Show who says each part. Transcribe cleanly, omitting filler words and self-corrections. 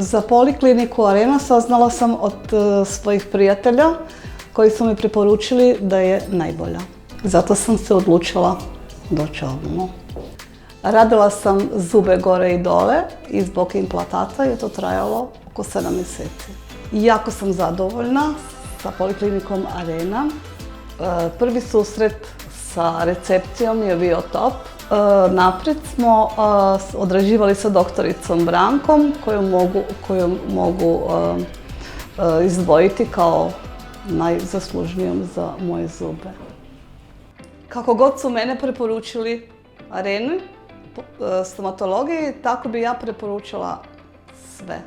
Speaker 1: Za polikliniku Arena saznala sam od svojih prijatelja koji su mi preporučili da je najbolja. Zato sam se odlučila doći ovdje. Radila sam zube gore i dole i zbog implantata je to trajalo oko 7 mjeseci. Jako sam zadovoljna sa poliklinikom Arena. Prvi susret sa recepcijom je bio top. Naprijed smo odrađivali sa doktoricom Brankom koju mogu izdvojiti kao najzaslužnijom za moje zube. Kako god su mene preporučili Areni, stomatologiji, tako bi ja preporučila sve.